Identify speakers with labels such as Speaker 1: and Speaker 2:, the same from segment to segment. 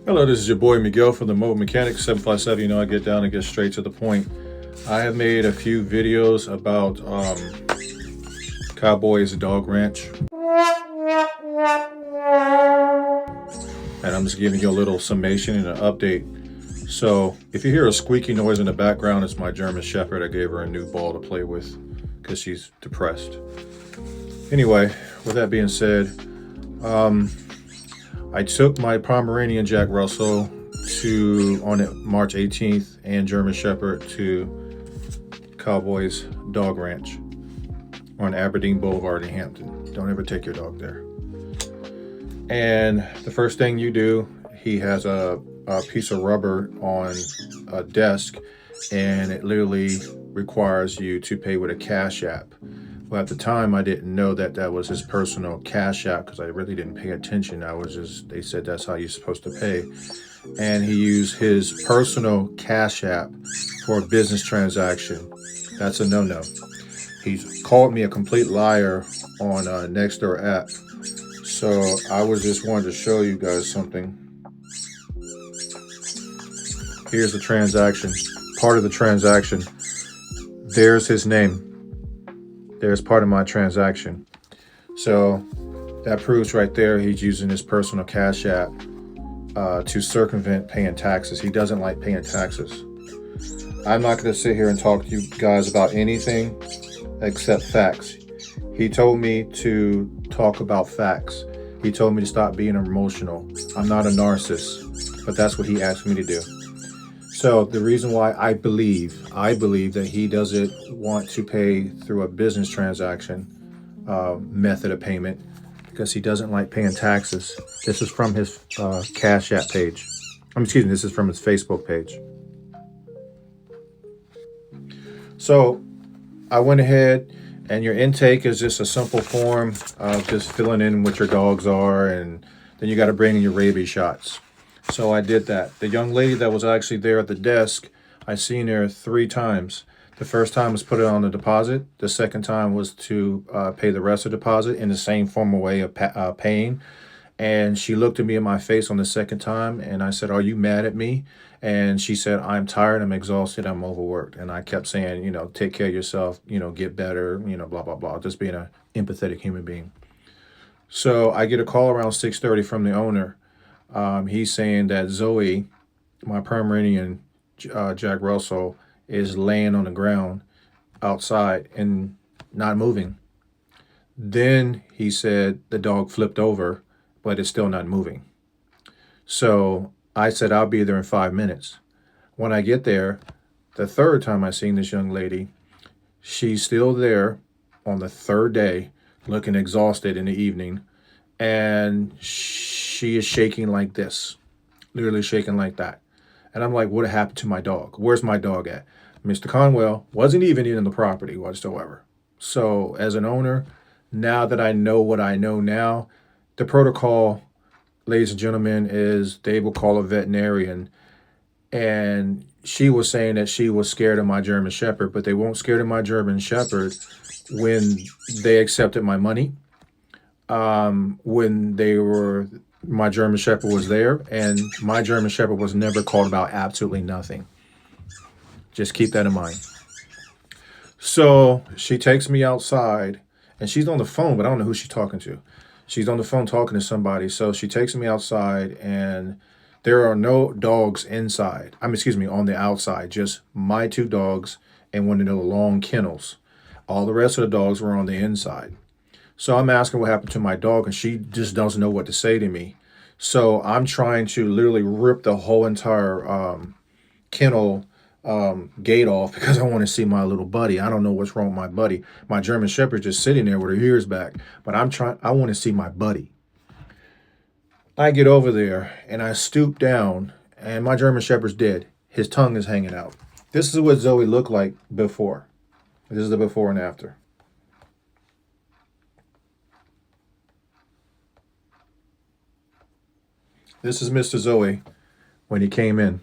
Speaker 1: Hello, this is your boy Miguel from the Mobile Mechanics 757. You know, I get down and get straight to the point. I have made a few videos about Cowboys Dog Ranch, and I'm just giving you a little summation and an update. So, if you hear a squeaky noise in the background, it's my German Shepherd. I gave her a new ball to play with because she's depressed. Anyway, with that being said, I took my Pomeranian Jack Russell on March 18th and German Shepherd to Cowboys Dog Ranch on Aberdeen Boulevard in Hampton. Don't ever take your dog there. And the first thing you do, he has a piece of rubber on a desk, and it literally requires you to pay with a Cashapp. Well, at the time, I didn't know that that was his personal Cashapp because I really didn't pay attention. They said that's how you're supposed to pay. And he used his personal Cashapp for a business transaction. That's a no-no. He's called me a complete liar on Nextdoor app. So I was just wanted to show you guys something. Here's the transaction. Part of the transaction. There's his name. There's part of my transaction. So that proves right there he's using his personal Cashapp to circumvent paying taxes. He doesn't like paying taxes. I'm not going to sit here and talk to you guys about anything except facts. He told me to talk about facts. He told me to stop being emotional. I'm not a narcissist, but that's what he asked me to do. So the reason why I believe that he doesn't want to pay through a business transaction method of payment because he doesn't like paying taxes. This is from his Cash App page. This is from his Facebook page. So I went ahead, and your intake is just a simple form of just filling in what your dogs are, and then you got to bring in your rabies shots. So I did that. The young lady that was actually there at the desk, I seen her 3 times. The first time was put it on the deposit. The second time was to pay the rest of the deposit in the same formal way of paying. And she looked at me in my face on the second time, and I said, "Are you mad at me?" And she said, "I'm tired, I'm exhausted, I'm overworked." And I kept saying, take care of yourself, get better, blah, blah, blah, just being an empathetic human being. So I get a call around 6:30 from the owner. He's saying that Zoe, my Pomeranian Jack Russell, is laying on the ground outside and not moving. Then he said the dog flipped over, but it's still not moving. So I said, "I'll be there in 5 minutes." When I get there, the third time I seen this young lady, she's still there on the third day, looking exhausted in the evening, and she is shaking like this, literally shaking like that. And I'm like, what happened to my dog? Where's my dog at? Mr. Conwell wasn't even in the property whatsoever. So as an owner, now that I know what I know now, the protocol, ladies and gentlemen, is they will call a veterinarian. And she was saying that she was scared of my German Shepherd, but they weren't scared of my German Shepherd when they accepted my money. My German Shepherd was there, and my German Shepherd was never called about absolutely nothing. Just keep that in mind. So she takes me outside, and she's on the phone, but I don't know who she's talking to. She's on the phone talking to somebody. So she takes me outside, and there are no dogs inside. On the outside, just my 2 dogs and one of the long kennels. All the rest of the dogs were on the inside. So I'm asking what happened to my dog, and she just doesn't know what to say to me. So I'm trying to literally rip the whole entire kennel gate off because I want to see my little buddy. I don't know what's wrong with my buddy. My German Shepherd just sitting there with her ears back, but I want to see my buddy. I get over there and I stoop down, and my German Shepherd's dead. His tongue is hanging out. This is what Zoe looked like before. This is the before and after. This is Mr. Zoe when he came in.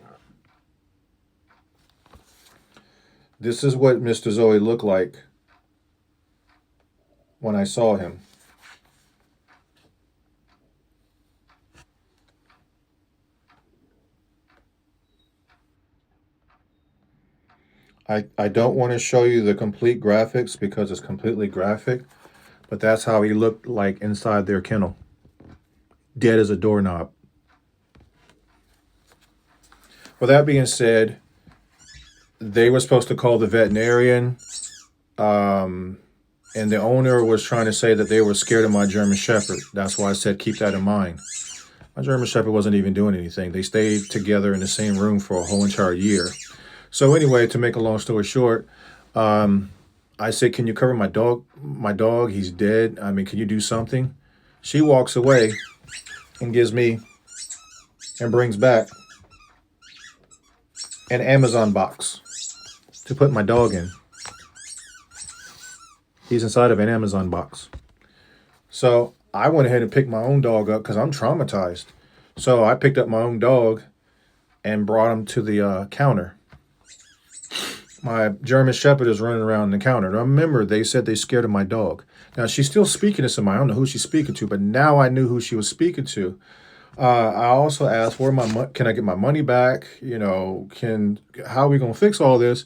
Speaker 1: This is what Mr. Zoe looked like when I saw him. I don't want to show you the complete graphics because it's completely graphic, but that's how he looked like inside their kennel. Dead as a doorknob. With that being said, they were supposed to call the veterinarian, and the owner was trying to say that they were scared of my German Shepherd. That's why I said keep that in mind. My German Shepherd wasn't even doing anything. They stayed together in the same room for a whole entire year. So anyway, to make a long story short, I said, can you cover my dog? My dog, he's dead. I mean, can you do something? She walks away and gives me and brings back an Amazon box to put my dog in. He's inside of an Amazon box. So I went ahead and picked my own dog up because I'm traumatized. So I picked up my own dog and brought him to the counter. My German Shepherd is running around the counter. Now, remember, they said they scared of my dog. Now, she's still speaking to somebody. I don't know who she's speaking to, but now I knew who she was speaking to. I also asked, can I get my money back? You know, how are we going to fix all this?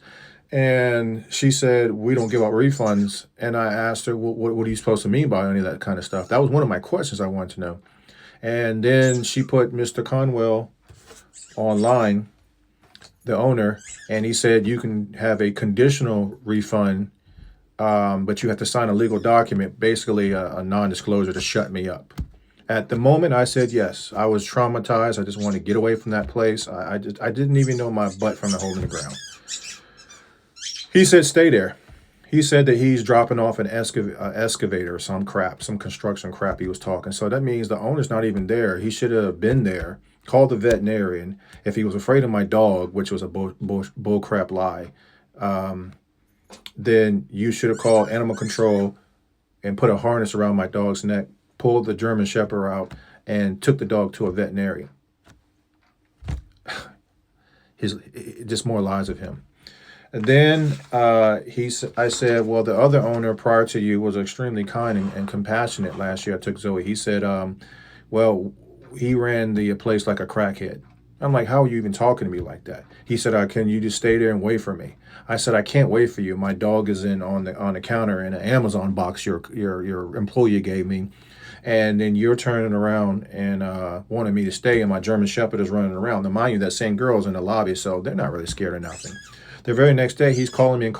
Speaker 1: And she said, we don't give out refunds. And I asked her, what are you supposed to mean by any of that kind of stuff? That was one of my questions I wanted to know. And then she put Mr. Conwell online, the owner, and he said you can have a conditional refund, but you have to sign a legal document, basically a non-disclosure to shut me up. At the moment, I said yes. I was traumatized. I just wanted to get away from that place. I didn't even know my butt from the hole in the ground. He said stay there. He said that he's dropping off an excavator or some construction crap he was talking. So that means the owner's not even there. He should have been there, called the veterinarian. If he was afraid of my dog, which was a bull crap lie, then you should have called animal control and put a harness around my dog's neck, pulled the German Shepherd out, and took the dog to a veterinarian. Just more lies of him. And then I said, well, the other owner prior to you was extremely kind and compassionate last year. I took Zoe. He said, well, he ran the place like a crackhead. I'm like, how are you even talking to me like that? He said, can you just stay there and wait for me? I said, I can't wait for you. My dog is on the counter in an Amazon box your employee gave me. And then you're turning around and wanting me to stay, and my German Shepherd is running around. Now, mind you, that same girl's in the lobby, so they're not really scared of nothing. The very next day, he's calling me and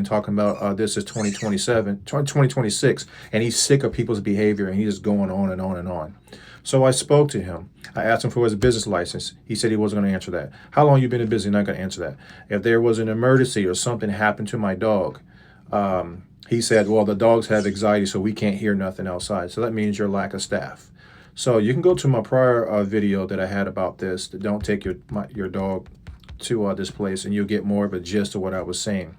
Speaker 1: talking about this is 2026, and he's sick of people's behavior, and he's just going on and on and on. So I spoke to him. I asked him for his business license. He said he wasn't going to answer that. How long you been in business? Not going to answer that. If there was an emergency or something happened to my dog, he said, well, the dogs have anxiety, so we can't hear nothing outside. So that means your lack of staff. So you can go to my prior video that I had about this. Don't take your dog to this place, and you'll get more of a gist of what I was saying.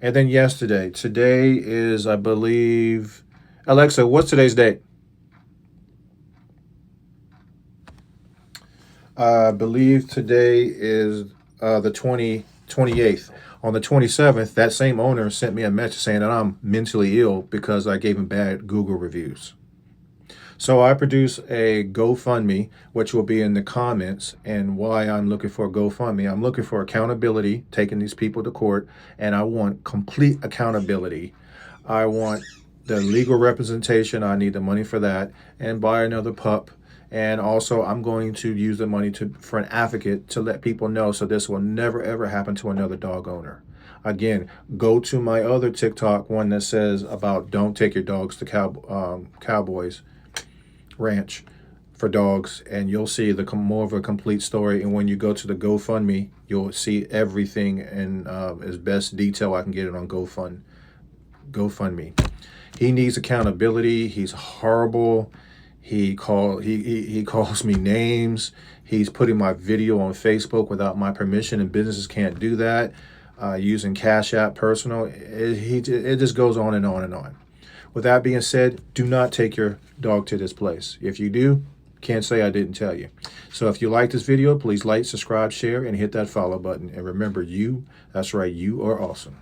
Speaker 1: And then today is, I believe, Alexa, what's today's date? I believe today is the 28th. On the 27th, that same owner sent me a message saying that I'm mentally ill because I gave him bad Google reviews. So I produce a GoFundMe, which will be in the comments, and why I'm looking for a GoFundMe. I'm looking for accountability, taking these people to court, and I want complete accountability. I want the legal representation. I need the money for that, and buy another pup. And also, I'm going to use the money for an advocate to let people know so this will never, ever happen to another dog owner. Again, go to my other TikTok, one that says about don't take your dogs to Cowboys Ranch for dogs, and you'll see more of a complete story. And when you go to the GoFundMe, you'll see everything in as best detail I can get it on GoFundMe. He needs accountability. He's horrible. He calls me names. He's putting my video on Facebook without my permission, and businesses can't do that. Using Cashapp personal, it just goes on and on and on. With that being said, do not take your dog to this place. If you do, can't say I didn't tell you. So if you like this video, please like, subscribe, share, and hit that follow button. And remember, that's right, you are awesome.